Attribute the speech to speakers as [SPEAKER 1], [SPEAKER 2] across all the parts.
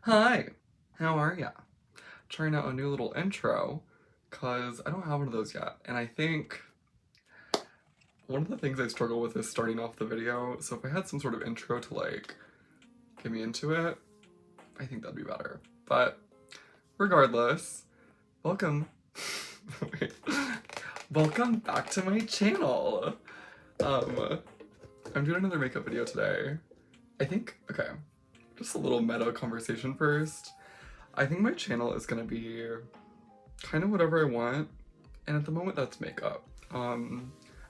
[SPEAKER 1] Hi, how are ya? Trying out a new little intro, cause I don't have one of those yet, and I think one of the things I struggle with is starting off the video, so if I had some sort of intro to like get me into it, I think that'd be better. But regardless, welcome. Wait. Welcome back to my channel. Um, I'm doing another makeup video today. Okay, just a little meta conversation first. I think my channel is gonna be kind of whatever I want, and at the moment that's makeup.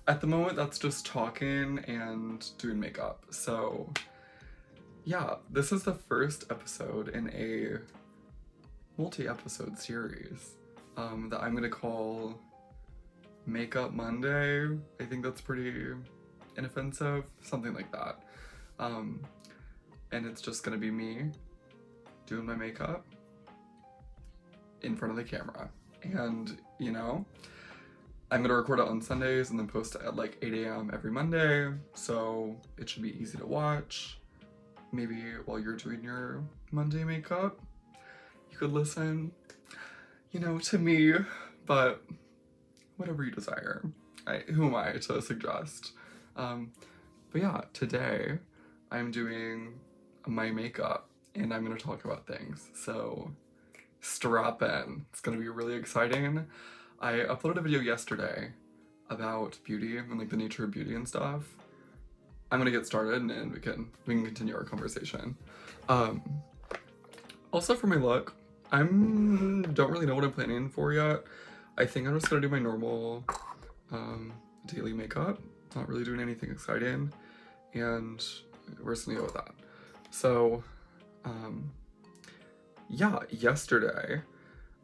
[SPEAKER 1] At the moment that's just talking and doing makeup. So yeah, this is the first episode in a multi-episode series that I'm gonna call Makeup Monday. I think that's pretty inoffensive, something like that. And it's just gonna be me doing my makeup in front of the camera. And, you know, I'm gonna record it on Sundays and then post it at like 8 a.m. every Monday, so it should be easy to watch. Maybe while you're doing your Monday makeup, you could listen, you know, to me, but whatever you desire. Who am I to suggest? But yeah, today I'm doing my makeup and I'm gonna talk about things, so strap in. It's gonna be really exciting. I uploaded a video yesterday about beauty and like the nature of beauty and stuff. I'm gonna get started and we can continue our conversation. Also for my look, don't really know what I'm planning for yet. I think I'm just gonna do my normal daily makeup. Not really doing anything exciting, and we're just gonna go with that. So, yeah, yesterday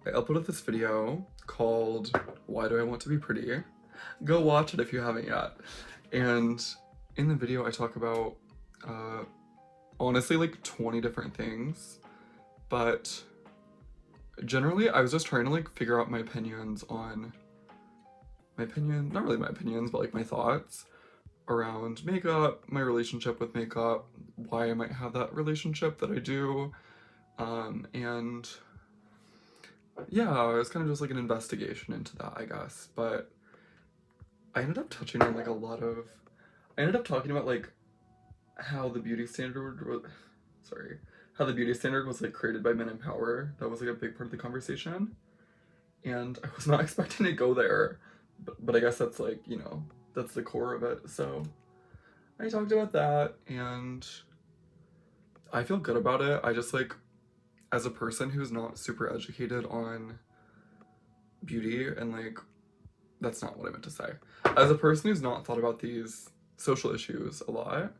[SPEAKER 1] I uploaded this video called Why Do I Want to Be Pretty? Go watch it if you haven't yet. And in the video I talk about honestly like 20 different things, but generally I was just trying to like figure out my opinions on not really my opinions, but like my thoughts around makeup, my relationship with makeup, why I might have that relationship that I do, and yeah, it was kind of just like an investigation into that, I guess. But I ended up touching on like I ended up talking about like how the beauty standard was, how the beauty standard was like created by men in power. That was like a big part of the conversation, and I was not expecting to go there, but I guess that's like, you know, that's the core of it. So I talked about that, and I feel good about it. I just like, as a person who's not super educated on beauty, and like, that's not what I meant to say. As a person who's not thought about these social issues a lot,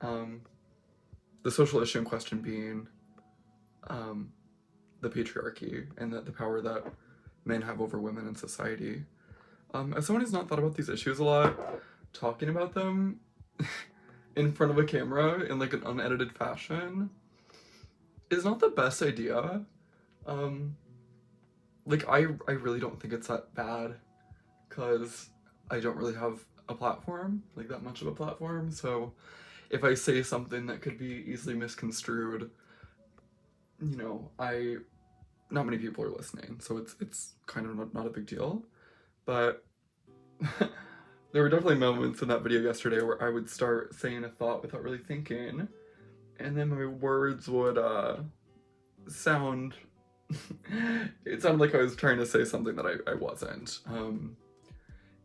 [SPEAKER 1] the social issue in question being the patriarchy and the power that men have over women in society. As someone who's not thought about these issues a lot, talking about them in front of a camera in like an unedited fashion is not the best idea. Like I really don't think it's that bad, because I don't really have a platform, like that much of a platform, so if I say something that could be easily misconstrued, you know, not many people are listening, so it's kind of not a big deal. But there were definitely moments in that video yesterday where I would start saying a thought without really thinking, and then my words would sound it sounded like I was trying to say something that I wasn't. And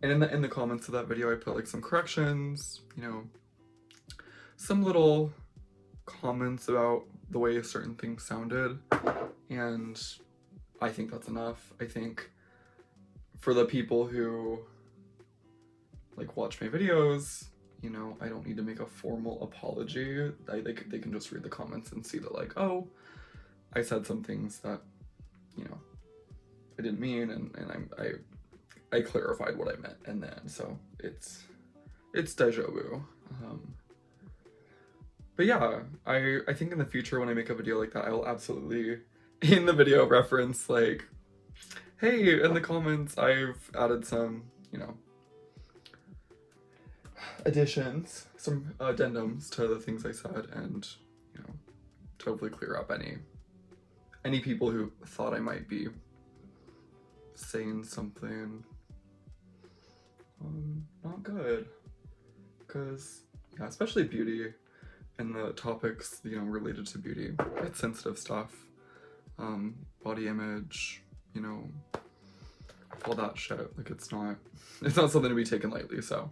[SPEAKER 1] in the comments of that video I put like some corrections, you know, some little comments about the way certain things sounded, and I think that's enough. I think for the people who like watch my videos, you know, I don't need to make a formal apology. They can just read the comments and see that like, oh, I said some things that, you know, I didn't mean, and I clarified what I meant, and then so it's deja vu. But yeah, I think in the future when I make a video like that, I will absolutely in the video reference like, hey, in the comments I've added some, you know, additions, some addendums to the things I said, and, you know, to hopefully clear up any any people who thought I might be saying something not good, because yeah, especially beauty and the topics, you know, related to beauty, it's sensitive stuff, body image, you know, all that shit. Like, it's not something to be taken lightly. So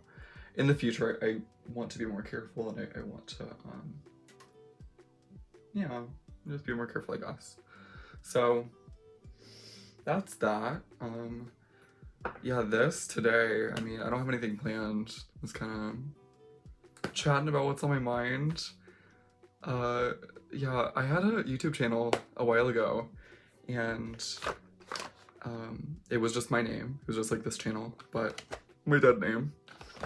[SPEAKER 1] in the future, I want to be more careful, and I want to yeah, just be more careful, I guess. So that's that. Yeah, this today, I mean, I don't have anything planned. I was kind of chatting about what's on my mind. Yeah, I had a YouTube channel a while ago, and it was just my name. It was just like this channel, but my dead name.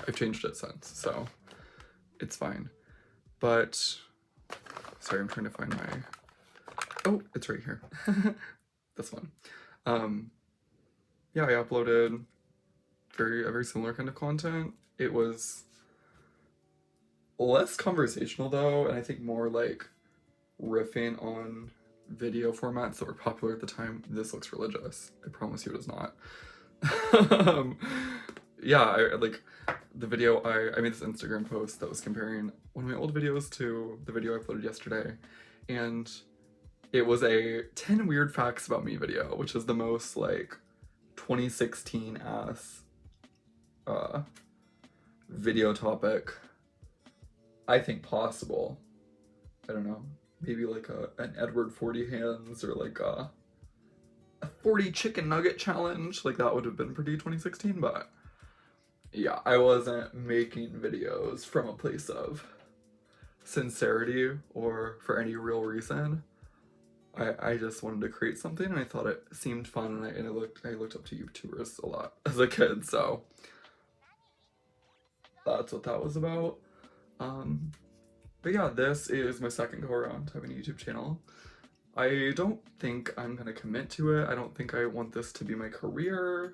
[SPEAKER 1] I've changed it since, so it's fine. But sorry, I'm trying to find my, oh, it's right here. This one. Yeah, I uploaded a very similar kind of content. It was less conversational though, and I think more like riffing on video formats that were popular at the time. This looks religious. I promise you it is not. Yeah, I like the video, I made this Instagram post that was comparing one of my old videos to the video I uploaded yesterday, and it was a 10 weird facts about me video, which is the most like 2016 ass video topic I think possible. I don't know, maybe like an Edward 40 hands, or like a 40 chicken nugget challenge. Like, that would have been pretty 2016, but yeah, I wasn't making videos from a place of sincerity or for any real reason. I just wanted to create something, and I thought it seemed fun, and I looked up to YouTubers a lot as a kid, so that's what that was about. But yeah, this is my second go around having a YouTube channel. I don't think I'm gonna commit to it. I don't think I want this to be my career,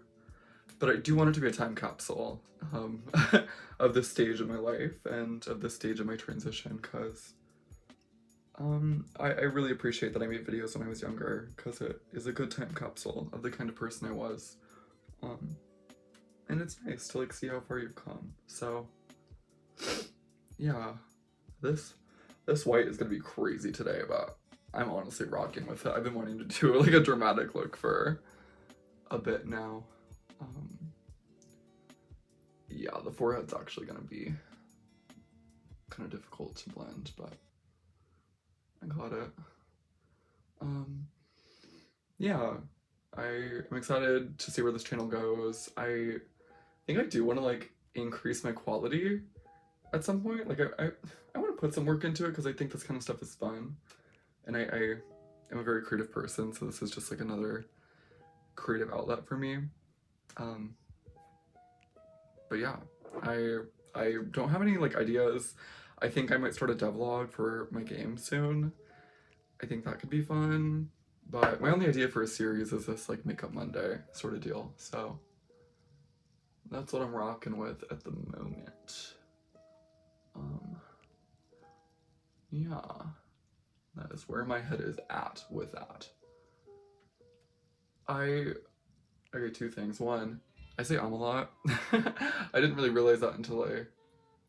[SPEAKER 1] but I do want it to be a time capsule of this stage of my life and of this stage of my transition, because I really appreciate that I made videos when I was younger, because it is a good time capsule of the kind of person I was. And it's nice to like see how far you've come. So yeah, this white is gonna be crazy today, but I'm honestly rocking with it. I've been wanting to do like a dramatic look for a bit now. Yeah, the forehead's actually gonna be kind of difficult to blend, but I got it. Yeah, I'm excited to see where this channel goes. I think I do want to like increase my quality at some point. Like, I want to put some work into it, because I think this kind of stuff is fun, and I am a very creative person, so this is just like another creative outlet for me. But yeah, I don't have any like ideas. I think I might start a devlog for my game soon. I think that could be fun, but my only idea for a series is this like Makeup Monday sort of deal, so that's what I'm rocking with at the moment. Yeah, that is where my head is at with that. Okay, two things. One, I say a lot. I didn't really realize that until I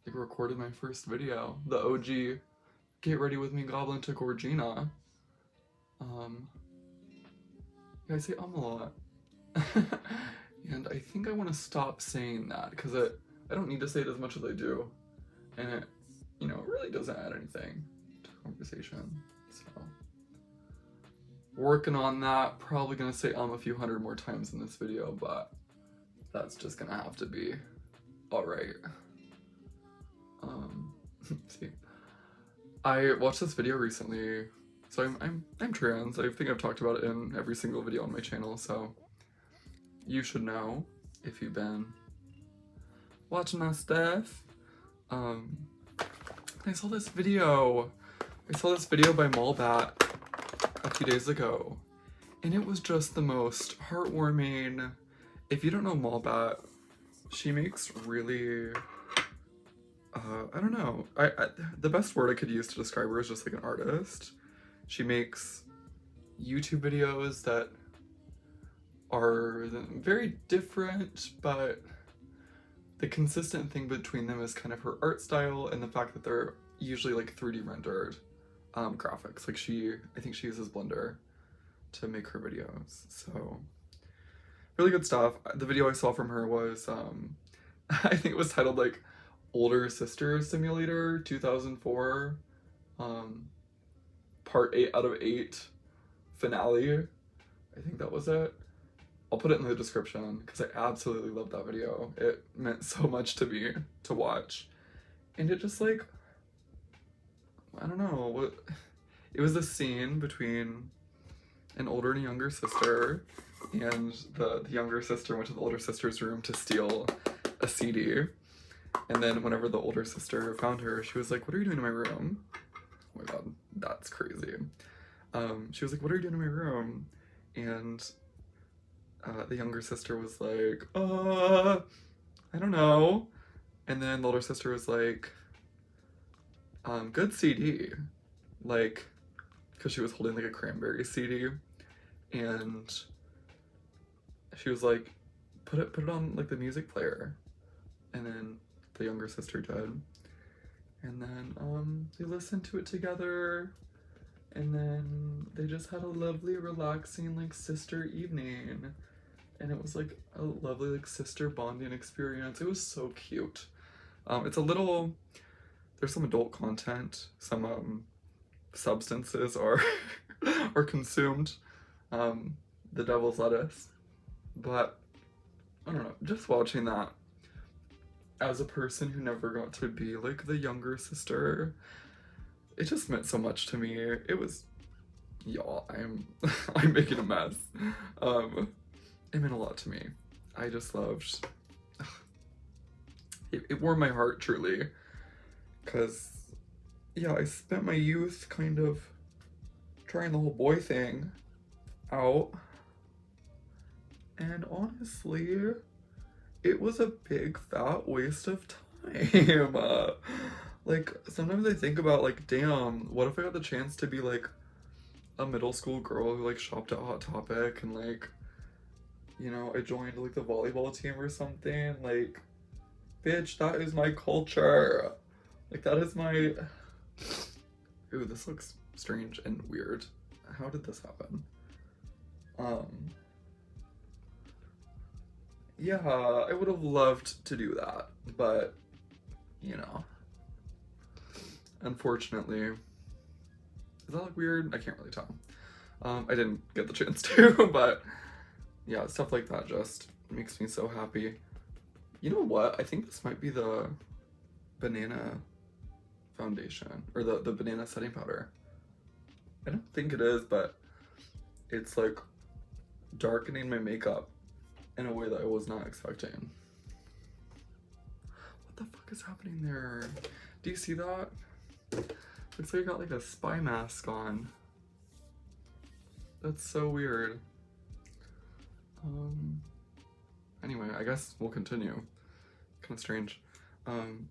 [SPEAKER 1] like recorded my first video, the OG Get Ready With Me Goblin to Gorgina. Yeah, I say a lot. And I think I want to stop saying that, because I don't need to say it as much as I do, and it, you know, it really doesn't add anything to the conversation. So working on that. Probably gonna say a few hundred more times in this video, but that's just gonna have to be alright. See, I watched this video recently. So I'm trans. I think I've talked about it in every single video on my channel, so you should know if you've been watching my stuff. I saw this video by MallBat a few days ago, and it was just the most heartwarming. If you don't know MallBat, she makes really, I don't know, the best word I could use to describe her is just like an artist. She makes YouTube videos that are very different, but the consistent thing between them is kind of her art style and the fact that they're usually like 3D rendered graphics. Like I think she uses Blender to make her videos. So really good stuff. The video I saw from her was, I think it was titled like Older Sister Simulator 2004, part 8 out of 8 finale. I think that was it. I'll put it in the description because I absolutely loved that video. It meant so much to me to watch. And it just like, I don't know, it was the scene between an older and a younger sister, and the younger sister went to the older sister's room to steal a CD. And then whenever the older sister found her, she was like, "What are you doing in my room?" Oh my god, that's crazy. She was like, "What are you doing in my room?" And the younger sister was like, I don't know. And then the older sister was like, good CD. Like, because she was holding like a Cranberry CD. And she was like, put it on like the music player. And then the younger sister did. And then they listened to it together. And then they just had a lovely, relaxing, like, sister evening. And it was like a lovely like sister bonding experience. It was so cute. It's a little, there's some adult content, some substances are are consumed, the devil's lettuce, but I don't know, just watching that as a person who never got to be like the younger sister, it just meant so much to me. It was, y'all, I'm making a mess. It meant a lot to me. I just loved, it warmed my heart truly, because yeah, I spent my youth kind of trying the whole boy thing out, and honestly it was a big fat waste of time. Like sometimes I think about like, damn, what if I got the chance to be like a middle school girl who like shopped at Hot Topic and like, you know, I joined like the volleyball team or something. Like, bitch, that is my culture. Like, that is my... Ooh, this looks strange and weird. How did this happen? Yeah, I would have loved to do that, but, you know, unfortunately, does that look weird? I can't really tell. I didn't get the chance to, but yeah, stuff like that just makes me so happy. You know what? I think this might be the banana foundation, or the banana setting powder. I don't think it is, but it's like darkening my makeup in a way that I was not expecting. What the fuck is happening there? Do you see that? Looks like I got like a spy mask on. That's so weird. Anyway, I guess we'll continue. Kind of strange.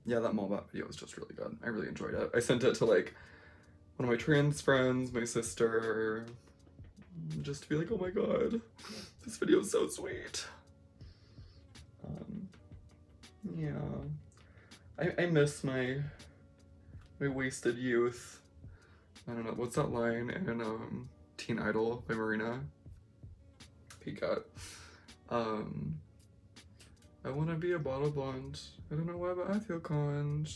[SPEAKER 1] Yeah, that MallBat video was just really good. I really enjoyed it. I sent it to like one of my trans friends, my sister, just to be like, oh my god, this video is so sweet. Yeah, I miss my wasted youth. I don't know, what's that line in Teen Idol by Marina? Peacock. I want to be a bottle blonde. I don't know why, but I feel conned.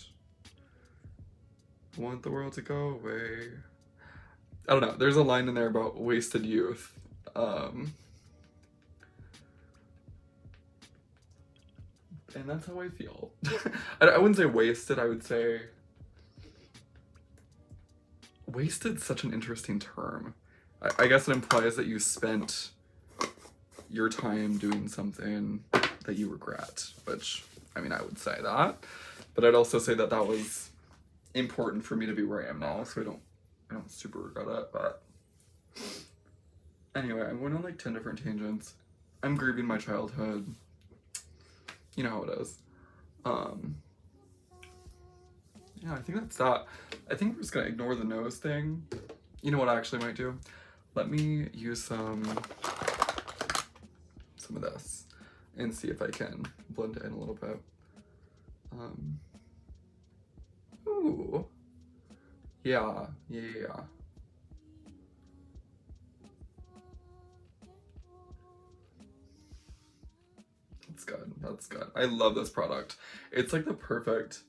[SPEAKER 1] I want the world to go away. I don't know. There's a line in there about wasted youth. And that's how I feel. I wouldn't say wasted. I would say wasted's such an interesting term. I guess it implies that you spent your time doing something that you regret, which, I mean, I would say that, but I'd also say that that was important for me to be where I am now, so I don't super regret it. But anyway, I'm going on like 10 different tangents. I'm grieving my childhood. You know how it is. Yeah, I think that's that. I think we're just gonna ignore the nose thing. You know what I actually might do? Let me use some of this and see if I can blend it in a little bit. Ooh. Yeah. That's good. That's good. I love this product. It's like the perfect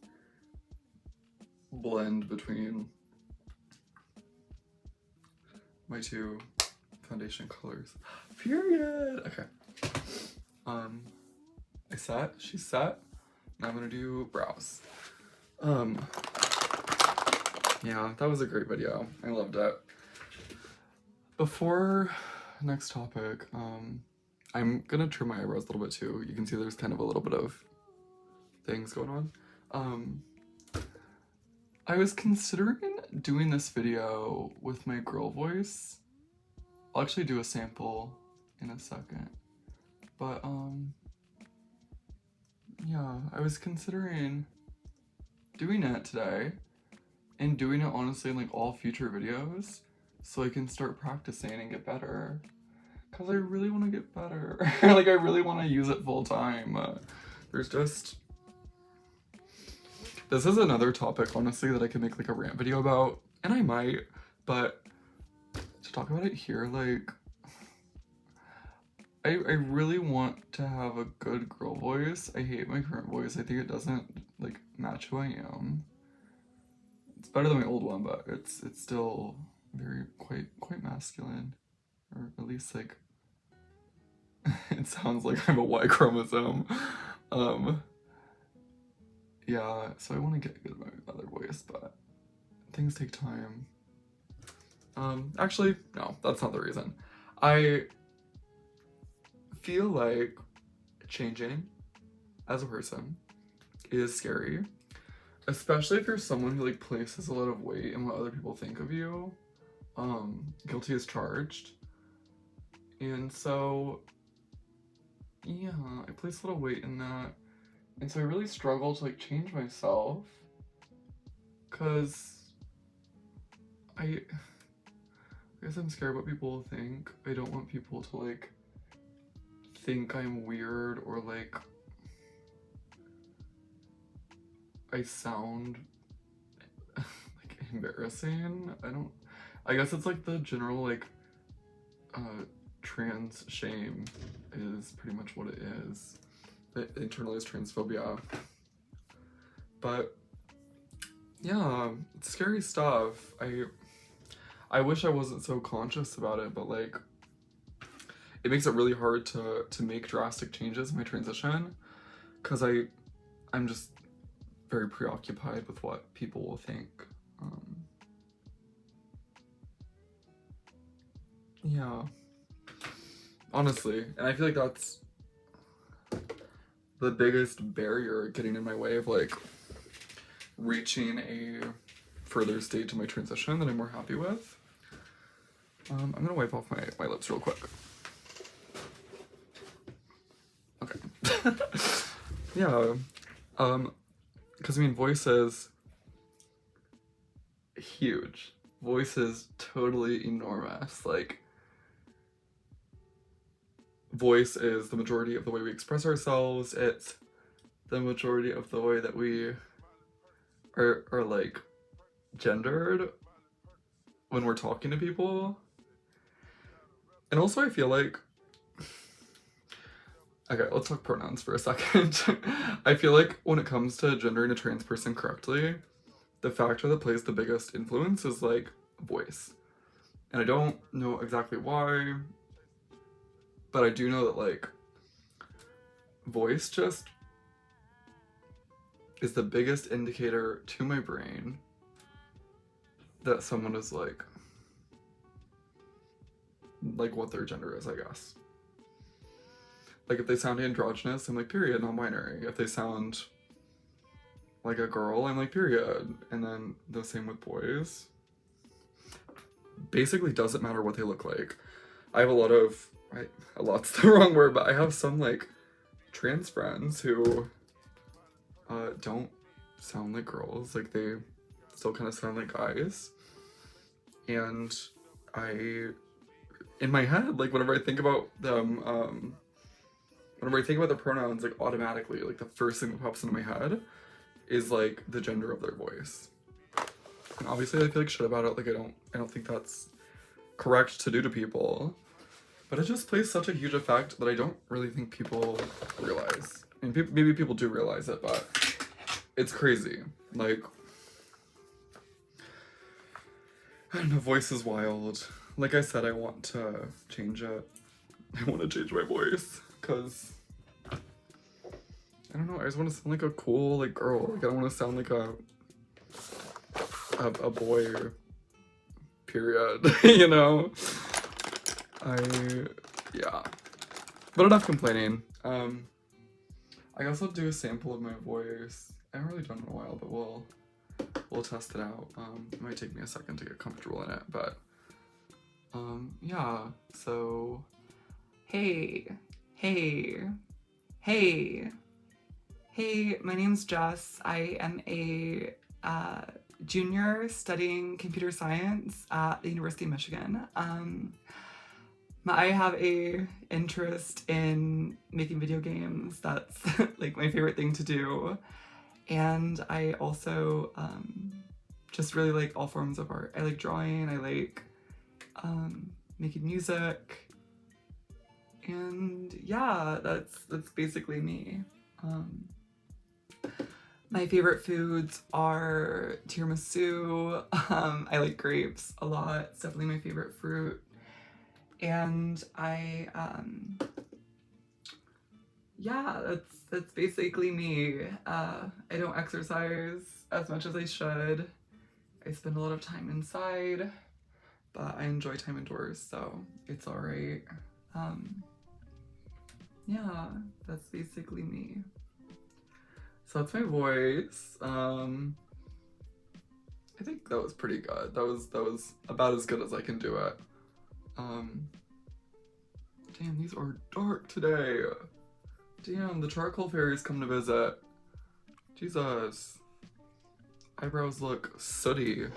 [SPEAKER 1] blend between my two foundation colors. Period. Okay. I set. She's set. Now I'm gonna do brows. Yeah, that was a great video. I loved it. Before next topic, I'm gonna trim my eyebrows a little bit too. You can see there's kind of a little bit of things going on. I was considering doing this video with my girl voice. I'll actually do a sample in a second. But, yeah, I was considering doing it today and doing it honestly in like all future videos so I can start practicing and get better. Cause I really want to get better. Like I really want to use it full time. This is another topic honestly that I can make like a rant video about, and I might, but to talk about it here, like I really want to have a good girl voice. I hate my current voice. I think it doesn't like match who I am. It's better than my old one, but it's still very quite masculine, or at least like it sounds like I'm a Y chromosome. Yeah, so I want to get good at my other voice, but things take time. Actually, no, that's not the reason. I feel like changing as a person is scary, especially if you're someone who like places a lot of weight in what other people think of you. Guilty as charged. And so, yeah, I place a lot of weight in that. And so I really struggle to like change myself, cause I guess I'm scared what people will think. I don't want people to like think I'm weird or like I sound like embarrassing. I guess it's like the general like trans shame is pretty much what it is. The internalized transphobia. But yeah, it's scary stuff. I wish I wasn't so conscious about it, but like it makes it really hard to make drastic changes in my transition, because I'm just very preoccupied with what people will think. Yeah, honestly, and I feel like that's the biggest barrier getting in my way of like reaching a further stage in my transition that I'm more happy with. I'm gonna wipe off my lips real quick. Okay. Yeah. Because I mean, voice is huge. Voice is totally enormous. Like, voice is the majority of the way we express ourselves. It's the majority of the way that we are like gendered when we're talking to people. And also I feel like, okay, let's talk pronouns for a second. I feel like when it comes to gendering a trans person correctly, the factor that plays the biggest influence is like voice. And I don't know exactly why, but I do know that like voice just is the biggest indicator to my brain that someone is like what their gender is, I guess. Like if they sound androgynous, I'm like period, non-binary. If they sound like a girl, I'm like period. And then the same with boys. Basically doesn't matter what they look like. I have a lot's the wrong word, but I have some like trans friends who don't sound like girls. Like they still kind of sound like guys. And I in my head, like whenever I think about them, whenever I think about the pronouns, like automatically, like the first thing that pops into my head is like the gender of their voice. And obviously I feel like shit about it, like I don't think that's correct to do to people. But it just plays such a huge effect that I don't really think people realize. And maybe people do realize it, but it's crazy. Like, I don't know, voice is wild. Like I said, I want to change it. I want to change my voice, because I don't know, I just want to sound like a cool, like, girl. Like, I don't want to sound like a boy, period, you know? Yeah. But enough complaining. I guess I'll do a sample of my voice. I haven't really done it in a while, but we'll test it out. It might take me a second to get comfortable in it, but yeah. So, hey, my name's Jess. I am a junior studying computer science at the University of Michigan. I have a interest in making video games. That's like my favorite thing to do. And I also just really like all forms of art. I like drawing, I like making music. And yeah, that's basically me. My favorite foods are tiramisu. I like grapes a lot. It's definitely my favorite fruit. And yeah, that's basically me. I don't exercise as much as I should. I spend a lot of time inside, but I enjoy time indoors, so it's all right. Yeah, that's basically me. So that's my voice. I think that was pretty good. That was about as good as I can do it. Damn, these are dark today. Damn, the charcoal fairies come to visit. Jesus. Eyebrows look sooty.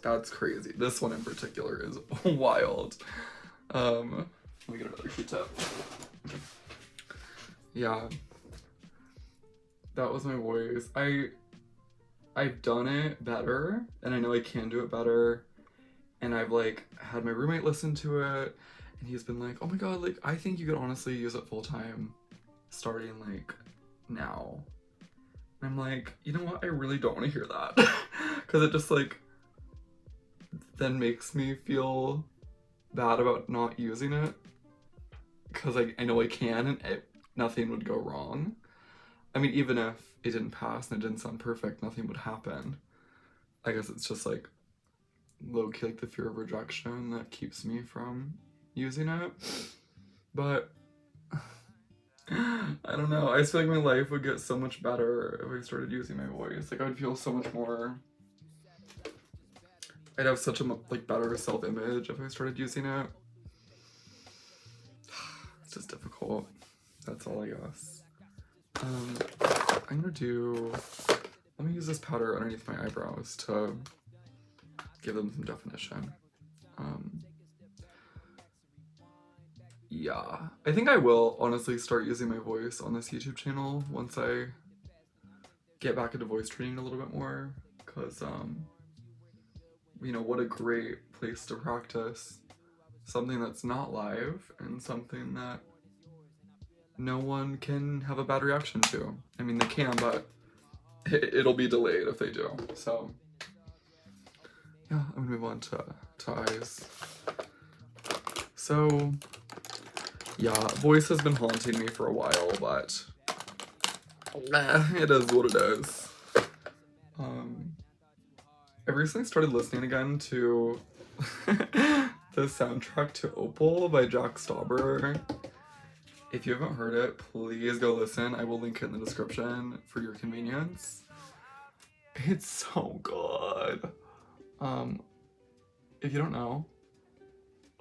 [SPEAKER 1] That's crazy. This one in particular is wild. Let me get another Q-tip. Yeah. That was my voice. I've done it better, and I know I can do it better. And I've like had my roommate listen to it, and he's been like, oh my god, like I think you could honestly use it full time starting like now. And I'm like, you know what, I really don't want to hear that. Because it just like then makes me feel bad about not using it, because I know I can, and nothing would go wrong. I mean, even if it didn't pass and it didn't sound perfect, nothing would happen. I guess it's just like low-key like the fear of rejection that keeps me from using it. But I don't know, I just feel like my life would get so much better if I started using my voice. Like I would feel so much more, I'd have such a like better self-image if I started using it. It's just difficult. That's all I guess. I'm gonna let me use this powder underneath my eyebrows to give them some definition. Yeah, I think I will honestly start using my voice on this YouTube channel once I get back into voice training a little bit more, because you know, what a great place to practice something that's not live and something that no one can have a bad reaction to. I mean, they can, but it'll be delayed if they do. So yeah, I'm gonna move on to eyes. So yeah, voice has been haunting me for a while, but it is what it is. I recently started listening again to the soundtrack to Opal by Stauber. If you haven't heard it, please go listen. I will link it in the description for your convenience. It's so good. If you don't know,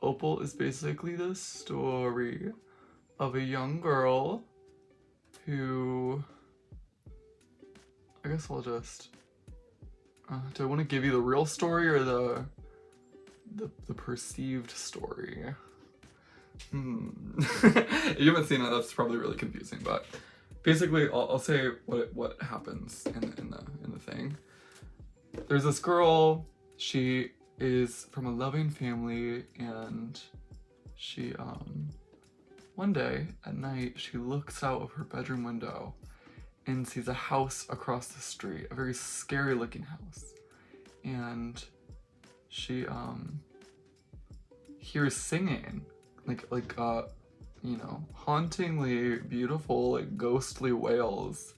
[SPEAKER 1] Opal is basically the story of a young girl who, I guess I'll just, do I want to give you the real story or the perceived story. If you haven't seen it, that's probably really confusing, but basically I'll say what happens in the thing. There's this girl, she is from a loving family, and she one day at night she looks out of her bedroom window and sees a house across the street, a very scary looking house, and she hears singing, like you know, hauntingly beautiful, like ghostly wails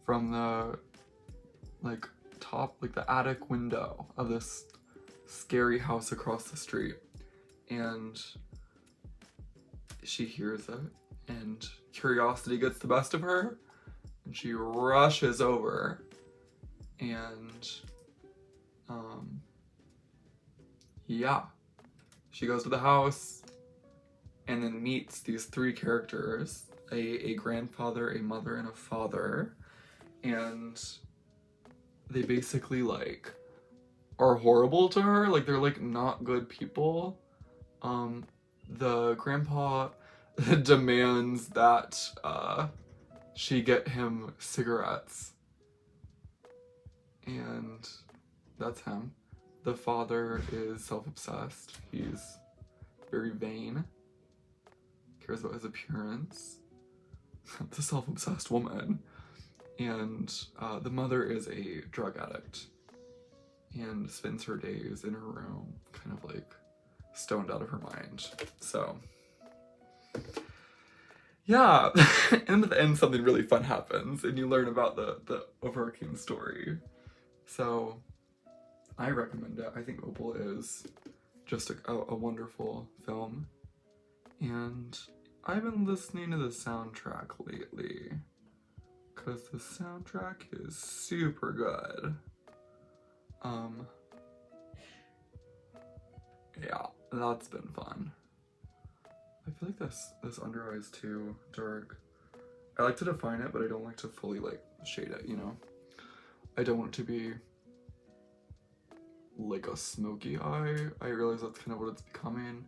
[SPEAKER 1] from the top, like the attic window of this scary house across the street. And she hears it, and curiosity gets the best of her, and she rushes over, and yeah, she goes to the house and then meets these three characters, a grandfather, a mother, and a father, and they basically like are horrible to her. Like, they're like not good people. The grandpa demands that she get him cigarettes, and that's him. The father is self-obsessed. He's very vain, cares about his appearance. The self-obsessed woman. And the mother is a drug addict and spends her days in her room, kind of like stoned out of her mind. So yeah, and at the end something really fun happens, and you learn about the overarching story. So I recommend it. I think Opal is just a wonderful film, and I've been listening to the soundtrack lately, because the soundtrack is super good. Yeah, that's been fun. I feel like this under eye is too dark. I like to define it, but I don't like to fully like shade it, you know? I don't want it to be like a smoky eye. I realize that's kind of what it's becoming.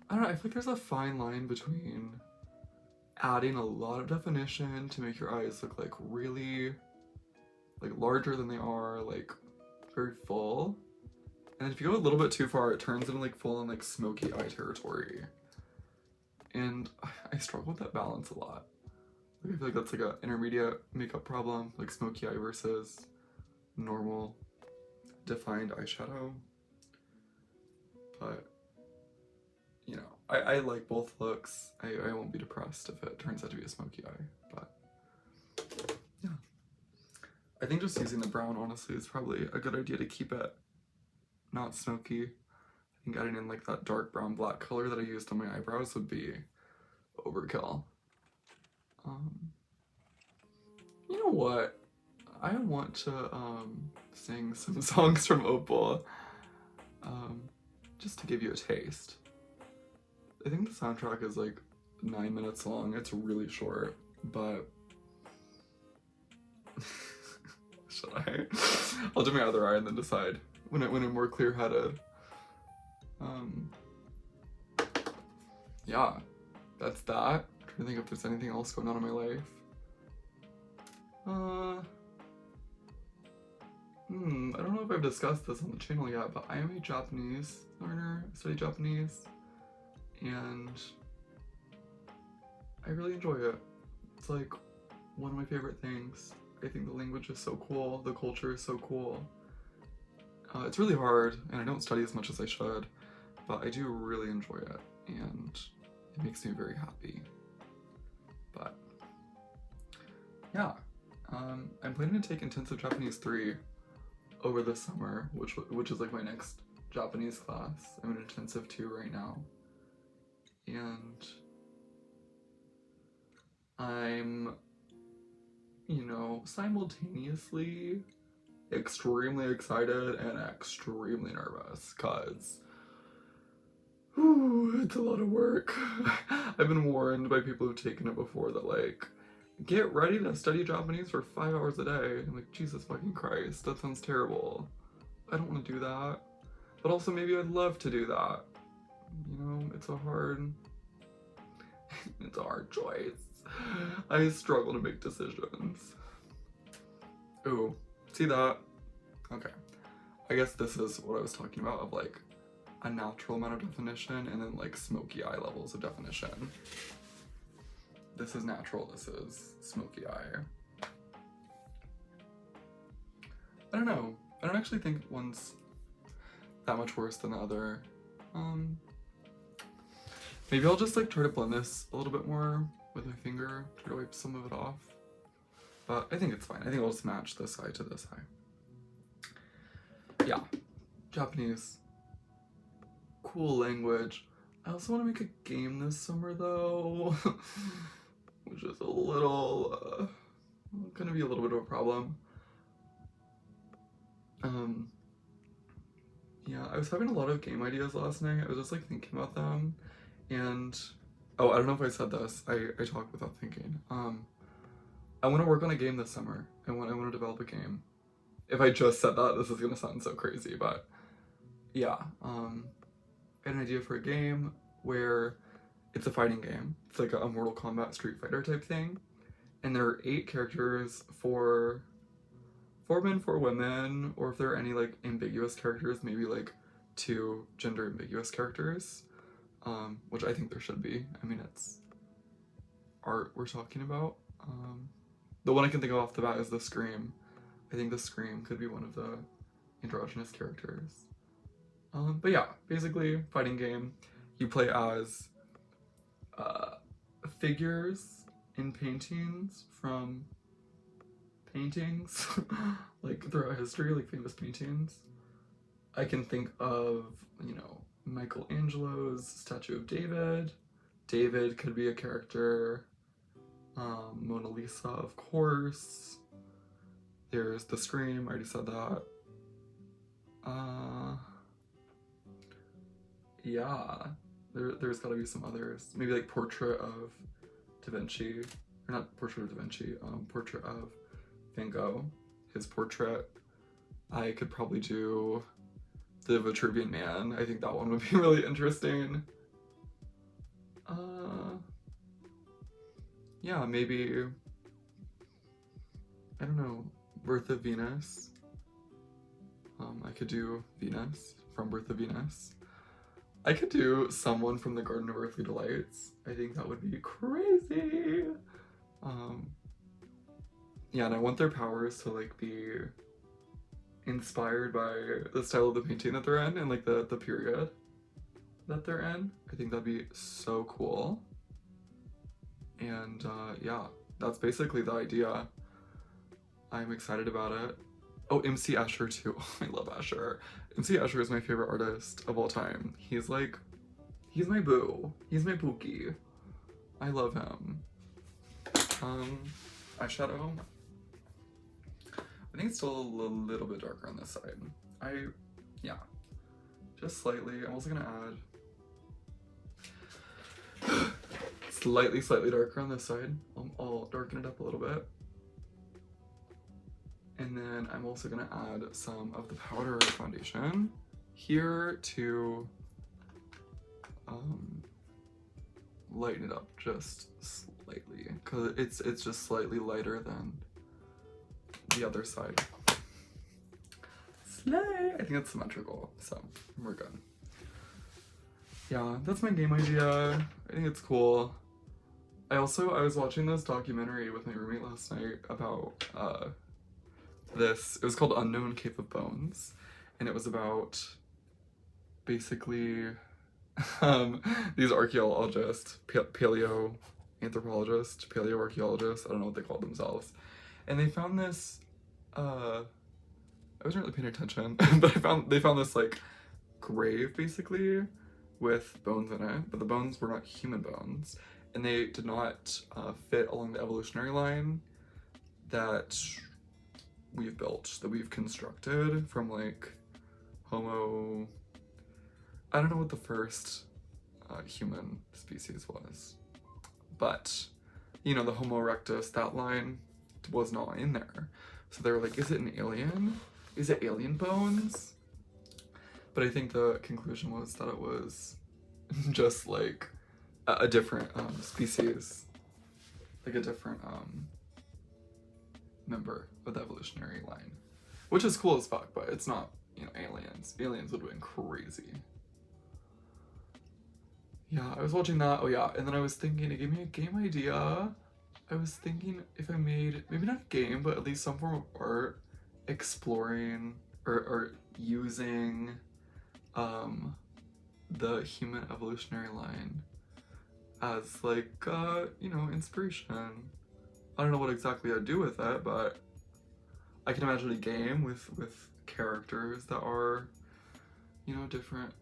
[SPEAKER 1] I don't know, I feel like there's a fine line between adding a lot of definition to make your eyes look like really like larger than they are, like very full, and if you go a little bit too far, it turns into like full on like smoky eye territory, and I struggle with that balance a lot. Like, I feel like that's like an intermediate makeup problem, like smoky eye versus normal defined eyeshadow. But you know, I like both looks. I won't be depressed if it turns out to be a smoky eye, but yeah. I think just using the brown, honestly, is probably a good idea to keep it not smoky. I think adding in like that dark brown black color that I used on my eyebrows would be overkill. You know what? I want to sing some songs from Opal, just to give you a taste. I think the soundtrack is like 9 minutes long. It's really short, but should I? I'll do my other eye and then decide when I'm more clear-headed. Yeah, that's that. I'm trying to think if there's anything else going on in my life. I don't know if I've discussed this on the channel yet, but I am a Japanese learner. I study Japanese, and I really enjoy it. It's like one of my favorite things. I think the language is so cool, the culture is so cool. It's really hard, and I don't study as much as I should, but I do really enjoy it, and it makes me very happy. But yeah, I'm planning to take Intensive Japanese 3 over the summer, which is like my next Japanese class. I'm in Intensive 2 right now, and I'm, you know, simultaneously extremely excited and extremely nervous, cause it's a lot of work. I've been warned by people who've taken it before that like, get ready to study Japanese for 5 hours a day. I'm like, Jesus fucking Christ, that sounds terrible. I don't want to do that. But also maybe I'd love to do that. You know, it's a hard choice. I struggle to make decisions. Ooh, see that? Okay. I guess this is what I was talking about, of like a natural amount of definition and then like smoky eye levels of definition. This is natural, this is smoky eye. I don't know. I don't actually think one's that much worse than the other. Maybe I'll just like try to blend this a little bit more with my finger, try to wipe some of it off. But I think it's fine. I think I'll just match this eye to this eye. Yeah, Japanese. Cool language. I also want to make a game this summer though, which is a little, gonna be a little bit of a problem. Yeah, I was having a lot of game ideas last night. I was just like thinking about them, and oh, I don't know if I said this. I talk without thinking. I want to work on a game this summer. I want to develop a game. If I just said that, this is gonna sound so crazy, but yeah. I had an idea for a game where it's a fighting game. It's like a Mortal Kombat Street Fighter type thing, and there are 8 characters, 4 men, 4 women, or if there are any like ambiguous characters, maybe like 2 gender ambiguous characters, which I think there should be. I mean, it's art we're talking about. The one I can think of off the bat is the Scream. I think the Scream could be one of the androgynous characters. But yeah, basically, fighting game. You play as figures in paintings from paintings, like throughout history, like famous paintings. I can think of, you know, Michelangelo's statue of David. David could be a character. Mona Lisa, of course. There's the Scream, I already said that. Yeah, there's gotta be some others. Maybe like Portrait of Da Vinci, or not Portrait of Da Vinci, Portrait of Van Gogh, his portrait. I could probably do the Vitruvian Man. I think that one would be really interesting. Yeah, maybe, I don't know, Birth of Venus. I could do Venus from Birth of Venus. I could do someone from the Garden of Earthly Delights. I think that would be crazy. Yeah, and I want their powers to like be inspired by the style of the painting that they're in and like the period that they're in. I think that'd be so cool. And yeah, that's basically the idea. I'm excited about it. Oh, MC Escher too. I love Escher. MC Escher is my favorite artist of all time. He's my boo. He's my Pookie. I love him. Eyeshadow. I think it's still a little bit darker on this side. Yeah, just slightly. I'm also gonna add slightly darker on this side. I'll darken it up a little bit. And then I'm also gonna add some of the powder foundation here to lighten it up just slightly, because it's just slightly lighter than the other side. Slay! I think it's symmetrical, so we're good. Yeah, that's my game idea. I think it's cool. I was watching this documentary with my roommate last night about this. It was called Unknown Cave of Bones, and it was about basically these archaeologists, paleoanthropologists, paleoarchaeologists, I don't know what they called themselves, and they found this, I wasn't really paying attention, but they found this like grave basically with bones in it, but the bones were not human bones, and they did not fit along the evolutionary line that we've built, that we've constructed from like Homo, I don't know what the first human species was, but you know, the Homo erectus, that line was not in there. So they were like, is it an alien? Is it alien bones? But I think the conclusion was that it was just like a different species, like a different member of the evolutionary line, which is cool as fuck, but it's not, you know, aliens. Aliens would have been crazy. Yeah, I was watching that. Oh yeah, and then I was thinking, it gave me a game idea. I was thinking if I made, maybe not a game, but at least some form of art exploring or using the human evolutionary line as like, you know, inspiration. I don't know what exactly I'd do with it, but I can imagine a game with characters that are, you know, different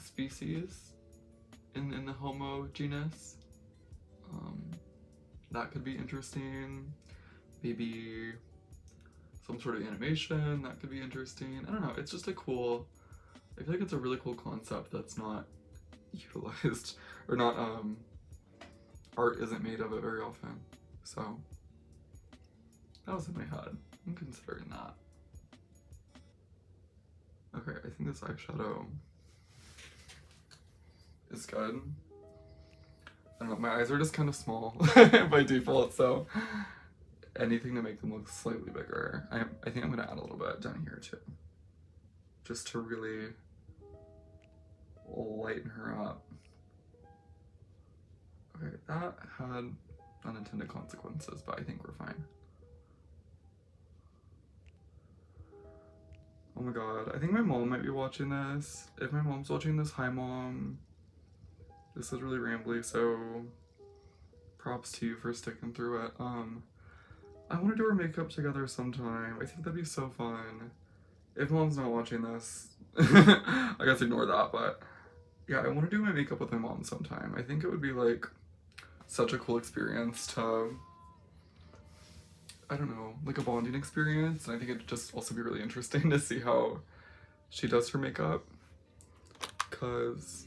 [SPEAKER 1] species in the Homo genus. That could be interesting. Maybe some sort of animation, that could be interesting. I don't know, it's just a cool, I feel like it's a really cool concept that's not utilized, or not, art isn't made of it very often. So, that was in my head. I'm considering that. Okay, I think this eyeshadow is good. I don't know, my eyes are just kind of small by default, so anything to make them look slightly bigger. I think I'm gonna add a little bit down here too, just to really lighten her up. Okay, that had unintended consequences, but I think we're fine. Oh my god, I think my mom might be watching this. If my mom's watching this, hi mom. This is really rambly, so props to you for sticking through it. I want to do our makeup together sometime. I think that'd be so fun. If mom's not watching this, I guess ignore that, but yeah, I want to do my makeup with my mom sometime. I think it would be like such a cool experience to, I don't know, like a bonding experience. And I think it'd just also be really interesting to see how she does her makeup. Cause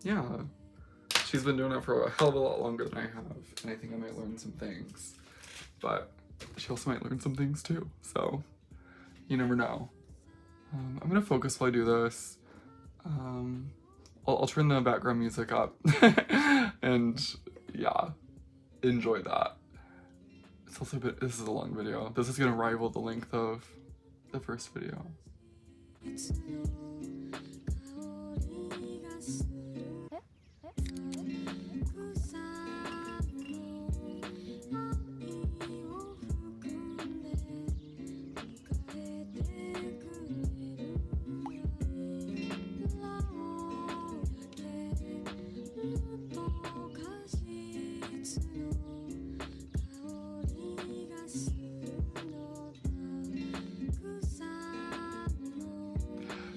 [SPEAKER 1] yeah, she's been doing it for a hell of a lot longer than I have, and I think I might learn some things, but she also might learn some things too, so you never know. I'm gonna focus while I do this. I'll turn the background music up and yeah, enjoy that. It's also a bit, this is a long video. This is gonna rival the length of the first video.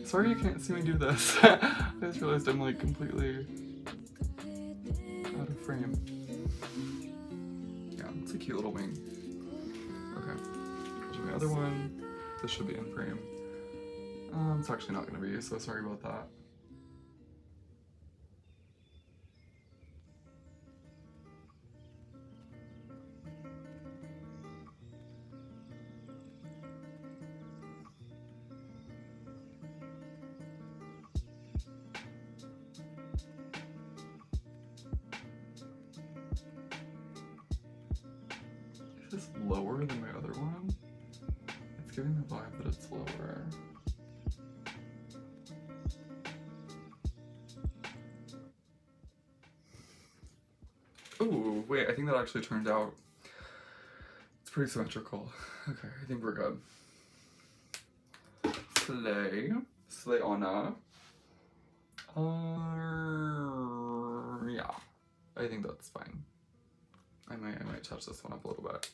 [SPEAKER 1] Sorry you can't see me do this. I just realized I'm like completely out of frame. Yeah, it's a cute little wing. Okay, I'll do my other one. This should be in frame. It's actually not gonna be, so sorry about that. Is this lower than my other one? It's giving the vibe that it's lower. Ooh, wait, I think that actually turned out, it's pretty symmetrical. Okay, I think we're good. Slay Anna. Yeah, I think that's fine. I might touch this one up a little bit.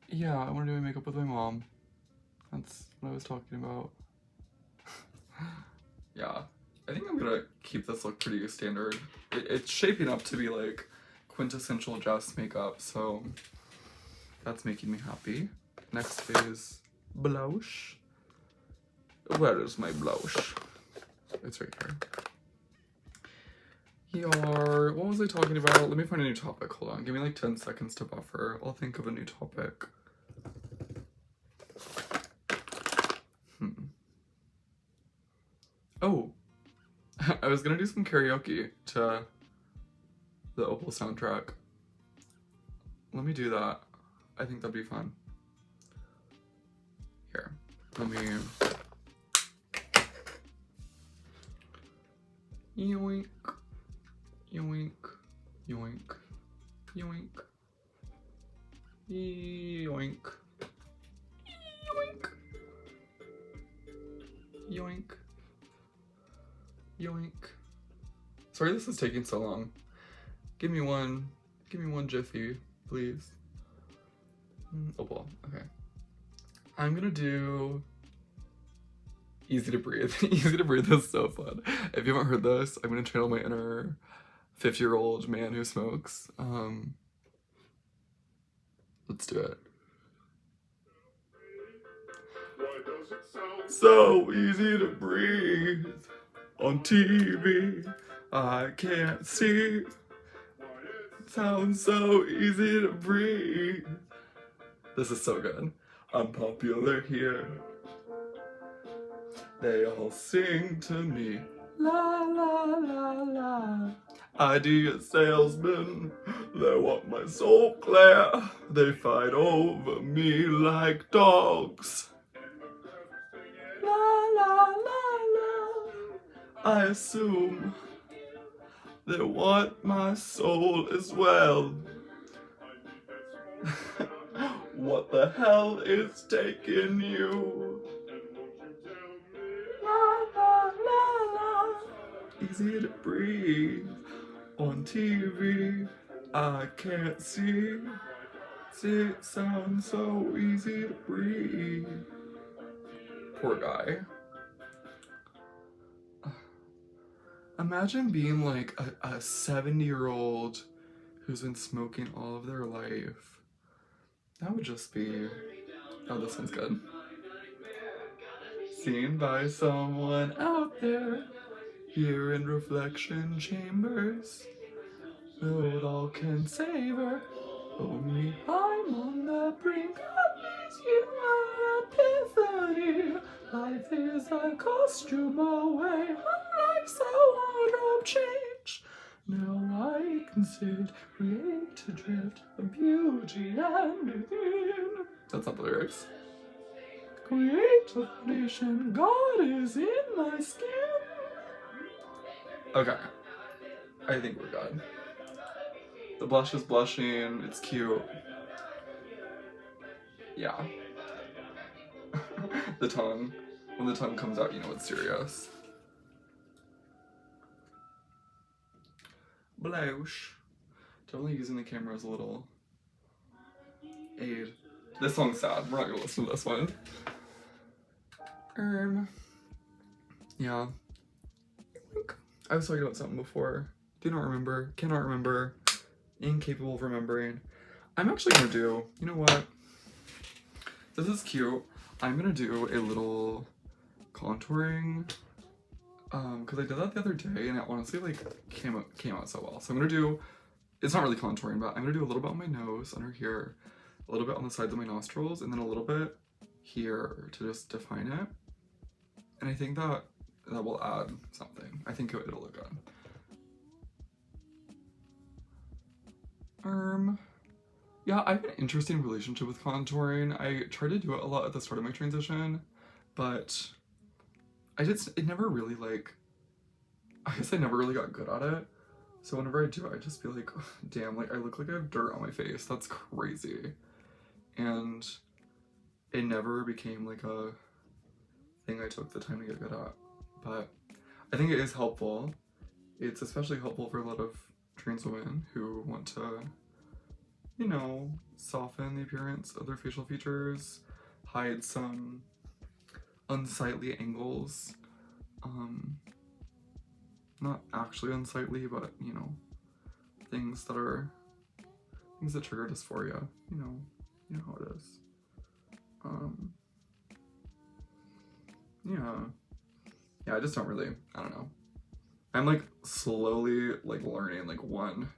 [SPEAKER 1] Yeah, I want to do my makeup with my mom. That's what I was talking about. Yeah, I think I'm gonna keep this look pretty standard. It's shaping up to be like quintessential Jess makeup, so that's making me happy. Next is blush. Where is my blush? It's right here. What was I talking about? Let me find a new topic. Hold on, give me like 10 seconds to buffer. I'll think of a new topic. Oh, I was gonna do some karaoke to the Opal soundtrack. Let me do that. I think that'd be fun. Here, let me... Yoink, yoink, yoink, yoink, yoink, yoink, yoink, yoink. Sorry this is taking so long. Give me one jiffy, please. Opal, okay. I'm gonna do Easy to Breathe. Easy to Breathe is so fun. If you haven't heard this, I'm gonna channel my inner 50-year-old man who smokes. Let's do it. So easy to breathe on TV. I can't see. Sounds so easy to breathe. This is so good. I'm popular here. They all sing to me. La la la la. Idea salesmen, they want my soul clear. They fight over me like dogs. La la la la. I assume they want my soul as well. What the hell is taking you? La la la la. Easy to breathe on TV. I can't see. It sounds so easy to breathe. Poor guy. Imagine being like a 70-year-old who's been smoking all of their life. That would just be... Oh, this one's good. Seen by someone out there, here in reflection chambers. No, it all can savor. Only I'm on the brink of epiphany. Life is a costume away. Life's a wardrobe change. Now I can sit, create to drift, a beauty and within. That's not the lyrics. Create a foundation, God is in my skin. Okay, I think we're good. The blush is blushing, it's cute. Yeah. The tongue. When the tongue comes out, you know it's serious. Blush. Definitely using the camera as a little aid. This song's sad. We're not gonna listen to this one. Yeah. I was talking about something before. Do not remember. Cannot remember. Incapable of remembering. I'm actually gonna do, you know what? This is cute. I'm gonna do a little contouring, because I did that the other day and it honestly like came out so well. So I'm gonna do, it's not really contouring, but I'm gonna do a little bit on my nose, under here, a little bit on the sides of my nostrils, and then a little bit here to just define it. And I think that will add something. I think it'll look good. Yeah, I have an interesting relationship with contouring. I tried to do it a lot at the start of my transition, but it never really like, I guess I never really got good at it. So whenever I do it, I just feel like, oh, damn, like I look like I have dirt on my face. That's crazy. And it never became like a thing I took the time to get good at. But I think it is helpful. It's especially helpful for a lot of trans women who want to, you know, soften the appearance of their facial features, hide some unsightly angles. Not actually unsightly, but, you know, things that trigger dysphoria. You know how it is. Yeah, I just don't really, I don't know. I'm like slowly like learning like one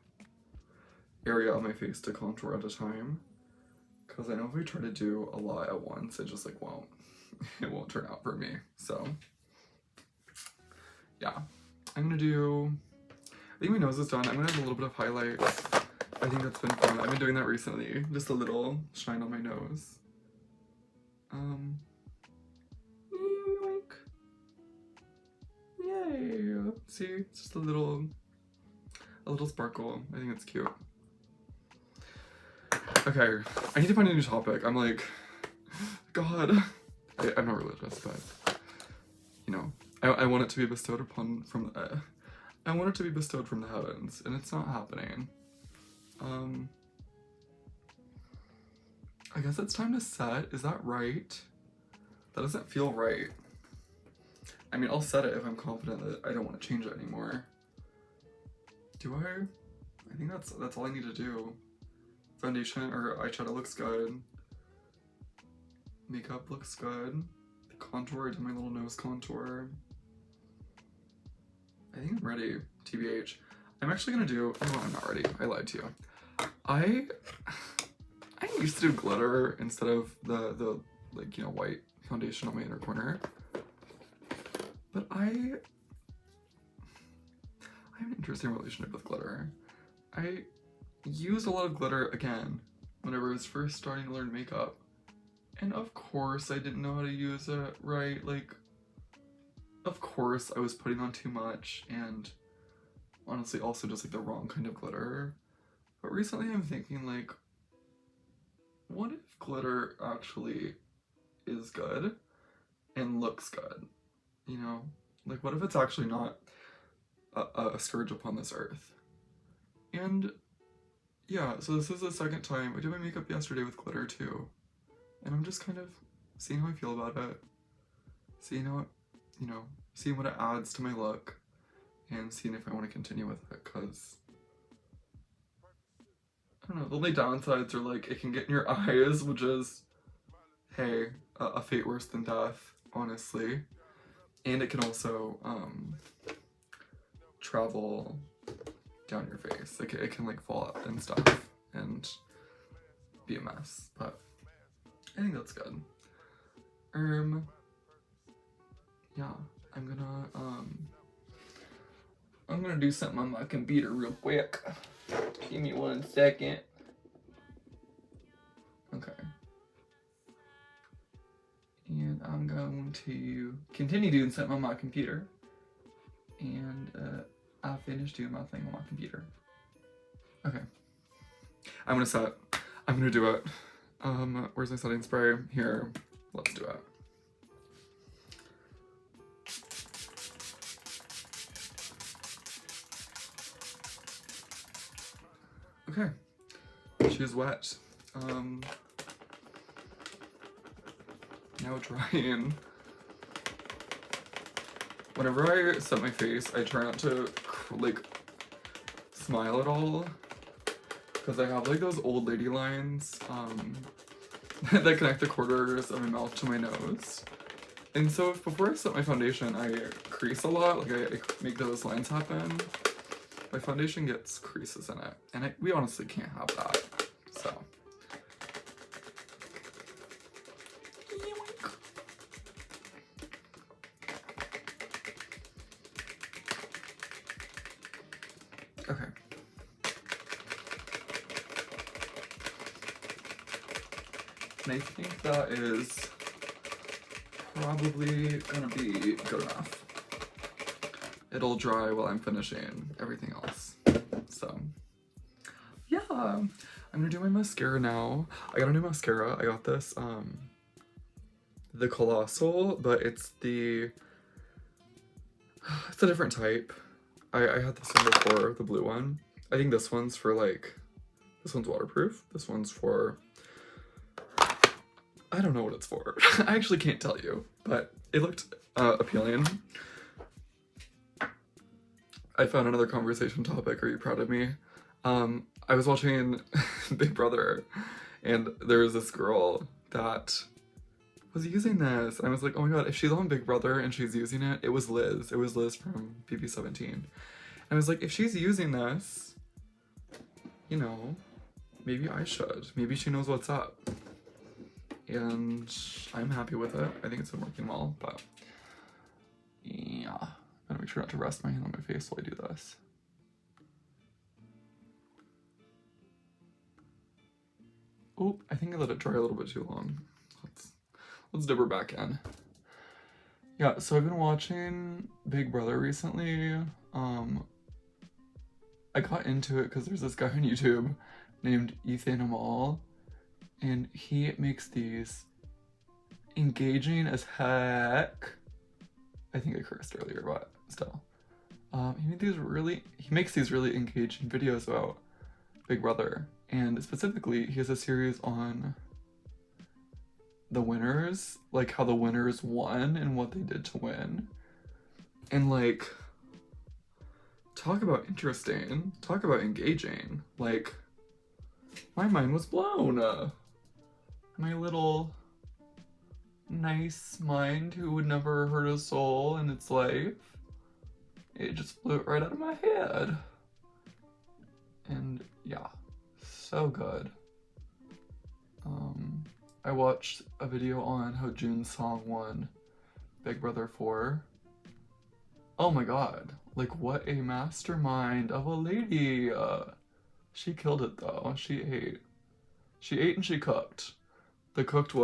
[SPEAKER 1] area of my face to contour at a time, because I know if we try to do a lot at once, it just like won't turn out for me. So yeah, I'm gonna do, I think my nose is done. I'm gonna have a little bit of highlight. I think that's been fun. I've been doing that recently. Just a little shine on my nose. Yoink. Yay! See, it's just a little sparkle. I think it's cute. Okay, I need to find a new topic. I'm like, God. I'm not religious, but you know, I want it to be bestowed upon from I want it to be bestowed from the heavens, and it's not happening. I guess it's time to set. Is that right? That doesn't feel right. I mean, I'll set it if I'm confident that I don't want to change it anymore. Do I? I think that's all I need to do. Foundation or eyeshadow looks good. Makeup looks good. The contour, I did my little nose contour. I think I'm ready, TBH. I'm actually gonna do, oh, I'm not ready. I lied to you. I used to do glitter instead of the like, you know, white foundation on my inner corner. But I have an interesting relationship with glitter. I used a lot of glitter again whenever I was first starting to learn makeup. And of course I didn't know how to use it right. Like, of course I was putting on too much, and honestly also just like the wrong kind of glitter. But recently I'm thinking, like, what if glitter actually is good and looks good? You know? Like, what if it's actually not a scourge upon this earth? And yeah, so this is the second time. I did my makeup yesterday with glitter too. And I'm just kind of seeing how I feel about it. Seeing how it, you know, seeing what it adds to my look. And seeing if I want to continue with it, because I don't know, the only downsides are like it can get in your eyes, which is, hey, a fate worse than death, honestly. And it can also travel down your face. Like it can like fall out and stuff and be a mess. But I think that's good. Yeah, I'm gonna do something on my computer real quick. Give me 1 second. Okay. And I'm going to continue doing something on my computer. And I finished doing my thing on my computer. Okay. I'm gonna set. I'm gonna do it. Where's my setting spray? Here. Let's do it. Okay. She is wet. Now drying. Whenever I set my face, I try not to like smile at all, because I have like those old lady lines that connect the corners of my mouth to my nose. And so if before I set my foundation I crease a lot, like I make those lines happen, my foundation gets creases in it, and we honestly can't have that. So okay. And I think that is probably gonna be good enough. It'll dry while I'm finishing everything else. So yeah, I'm gonna do my mascara now. I got a new mascara. I got this, the Colossal, but it's a different type. I had this one before, the blue one. I think this one's for like, this one's waterproof. This one's for, I don't know what it's for. I actually can't tell you, but it looked appealing. I found another conversation topic. Are you proud of me? I was watching Big Brother, and there was this girl that was using this. And I was like, oh my god, if she's on Big Brother and she's using it, it was Liz. It was Liz from PP17. And I was like, if she's using this, you know, maybe I should. Maybe she knows what's up. And I'm happy with it. I think it's been working well, but yeah. I'm gonna make sure not to rest my hand on my face while I do this. Oh, I think I let it dry a little bit too long. Let's dip her back in. Yeah, so I've been watching Big Brother recently. I got into it because there's this guy on YouTube named Opal, and he makes these engaging as heck. I think I cursed earlier, but still. He makes these really engaging videos about Big Brother, and specifically he has a series on the winners, like how the winners won and what they did to win. And like, talk about interesting, talk about engaging. Like, my mind was blown. My little nice mind who would never hurt a soul in its life, it just flew right out of my head. And yeah, so good. I watched a video on how June's song won Big Brother 4. Oh my god, like what a mastermind of a lady. She killed it though. She ate and she cooked. The cooking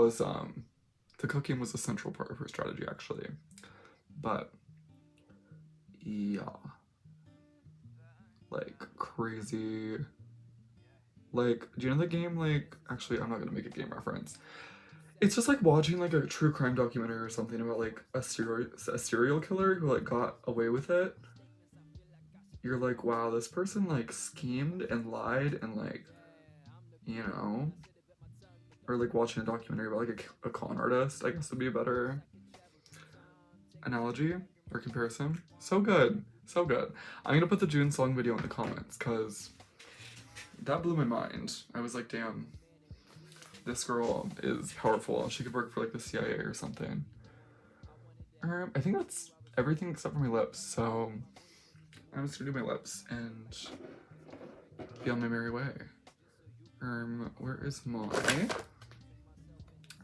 [SPEAKER 1] was a central part of her strategy actually. But yeah, like crazy. Like, do you know the game, like, actually, I'm not gonna make a game reference. It's just like watching like a true crime documentary or something about like a serial killer who like got away with it. You're like, wow, this person like schemed and lied and like, you know, or like watching a documentary about like a con artist, I guess would be a better analogy or comparison. So good, so good. I'm gonna put the June song video in the comments because that blew my mind. I was like, damn, this girl is powerful. She could work for like the CIA or something. I think that's everything except for my lips, so I'm just gonna do my lips and be on my merry way. Where is my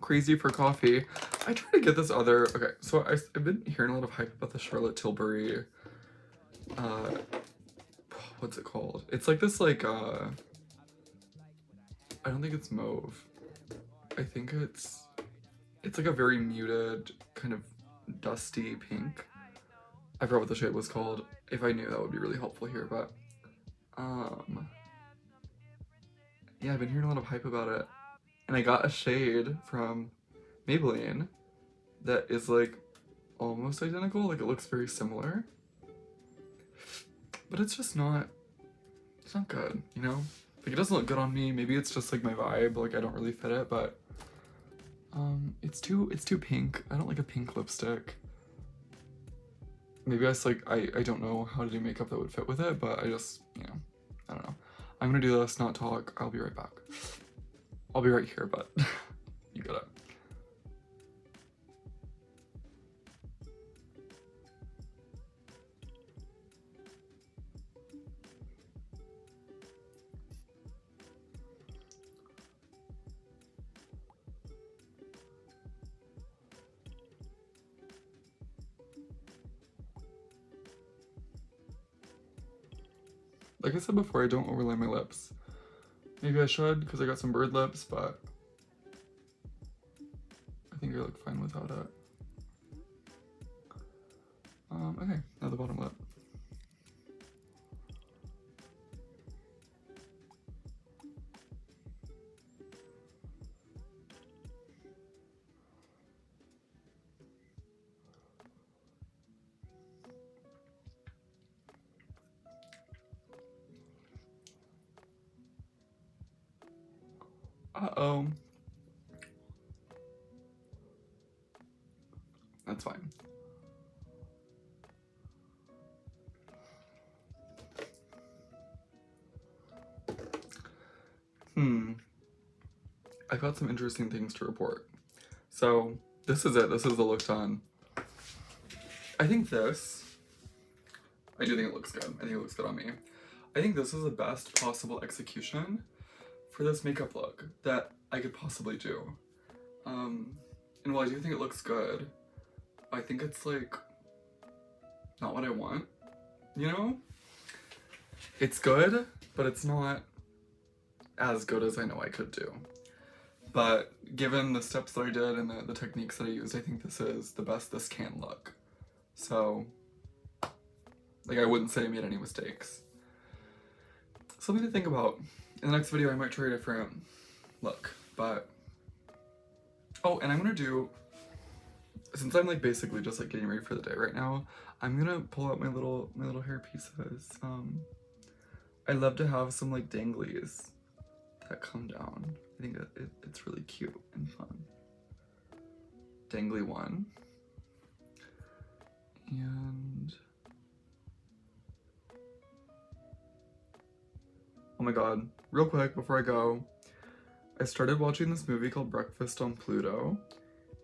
[SPEAKER 1] Crazy for Coffee? I tried to get this other, okay, so I've been hearing a lot of hype about the Charlotte Tilbury, what's it called? It's like this like, I don't think it's mauve. I think it's like a very muted, kind of dusty pink. I forgot what the shade was called. If I knew, that would be really helpful here, but, yeah, I've been hearing a lot of hype about it. And I got a shade from Maybelline that is like almost identical, like it looks very similar. But it's just not, it's not good, you know? Like it doesn't look good on me. Maybe it's just like my vibe, like I don't really fit it, but it's too pink. I don't like a pink lipstick. Maybe I don't know how to do makeup that would fit with it, but I just, you know, I don't know. I'm gonna do this, not talk. I'll be right back. I'll be right here, but you got it. Like I said before, I don't overlay my lips. Maybe I should, because I got some bird lips, but I think I look fine without it. Okay, now the bottom lip. Uh-oh. That's fine. I've got some interesting things to report. So, this is it. This is the look done. I do think it looks good. I think it looks good on me. I think this is the best possible execution for this makeup look that I could possibly do. And while I do think it looks good, I think it's like, not what I want, you know? It's good, but it's not as good as I know I could do. But given the steps that I did and the techniques that I used, I think this is the best this can look. So, like, I wouldn't say I made any mistakes. Something to think about. In the next video, I might try a different look, but... Oh, and I'm gonna do... Since I'm, like, basically just, like, getting ready for the day right now, I'm gonna pull out my little hair pieces. I love to have some, like, danglies that come down. I think that it's really cute and fun. Dangly one. And... oh my god, real quick before I go, I started watching this movie called Breakfast on Pluto.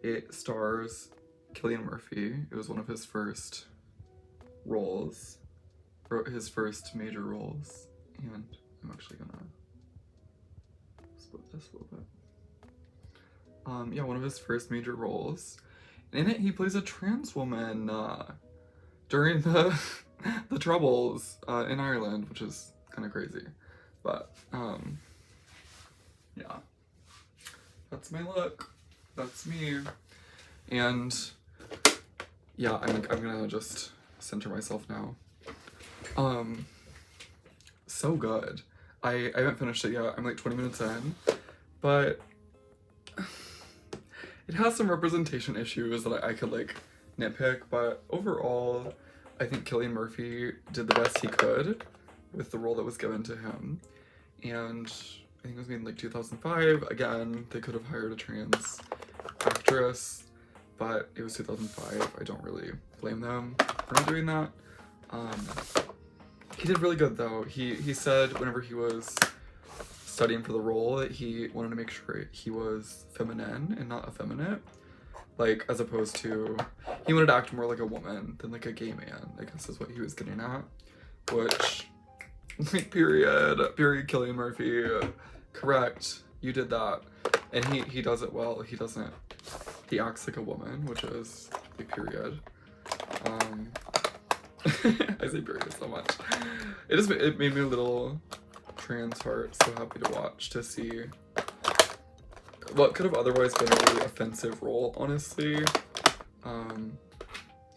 [SPEAKER 1] It stars Cillian Murphy. It was one of his first roles, or his first major roles. And I'm actually gonna split this a little bit. Yeah, one of his first major roles. And in it, he plays a trans woman during the the Troubles in Ireland, which is kind of crazy. But, yeah, that's my look, that's me, and, yeah, I'm gonna just center myself now. So good. I haven't finished it yet, I'm like 20 minutes in, but it has some representation issues that I could, like, nitpick, but overall, I think Cillian Murphy did the best he could with the role that was given to him. And I think it was made in like 2005. Again, they could have hired a trans actress, but it was 2005. I don't really blame them for not doing that. He did really good though. He said whenever he was studying for the role that he wanted to make sure he was feminine and not effeminate. Like, as opposed to, he wanted to act more like a woman than like a gay man, I guess is what he was getting at. Which, like, period, Cillian Murphy, correct, you did that. And he does it well. He acts like a woman, which is a period. I say period so much. It made me a little trans heart so happy to watch, to see what could have otherwise been a really offensive role, honestly.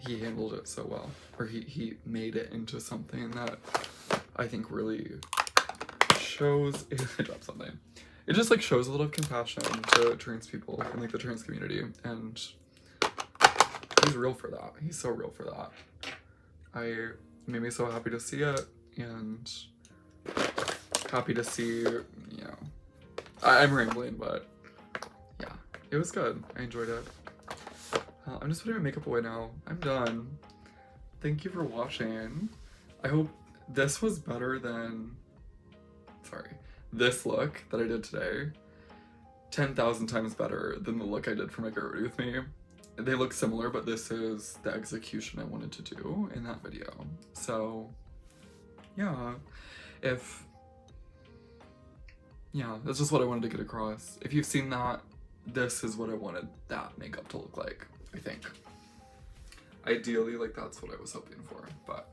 [SPEAKER 1] He handled it so well, or he made it into something that I think really shows, I dropped something. It just like shows a little compassion to trans people and like the trans community, and he's real for that. He's so real for that. It made me so happy to see it, and happy to see, you know, I'm rambling, but yeah, it was good. I enjoyed it. I'm just putting my makeup away now. I'm done. Thank you for watching. I hope this was better than, this look that I did today, 10,000 times better than the look I did for my Get Ready With Me. They look similar, but this is the execution I wanted to do in that video. So, yeah, that's just what I wanted to get across. If you've seen that, this is what I wanted that makeup to look like, I think. Ideally, like, that's what I was hoping for, but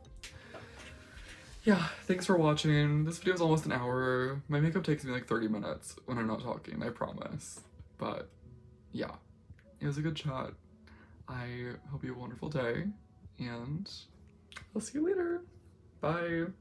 [SPEAKER 1] yeah, thanks for watching. This video is almost an hour. My makeup takes me like 30 minutes when I'm not talking, I promise. But yeah, it was a good chat. I hope you have a wonderful day, and I'll see you later. Bye.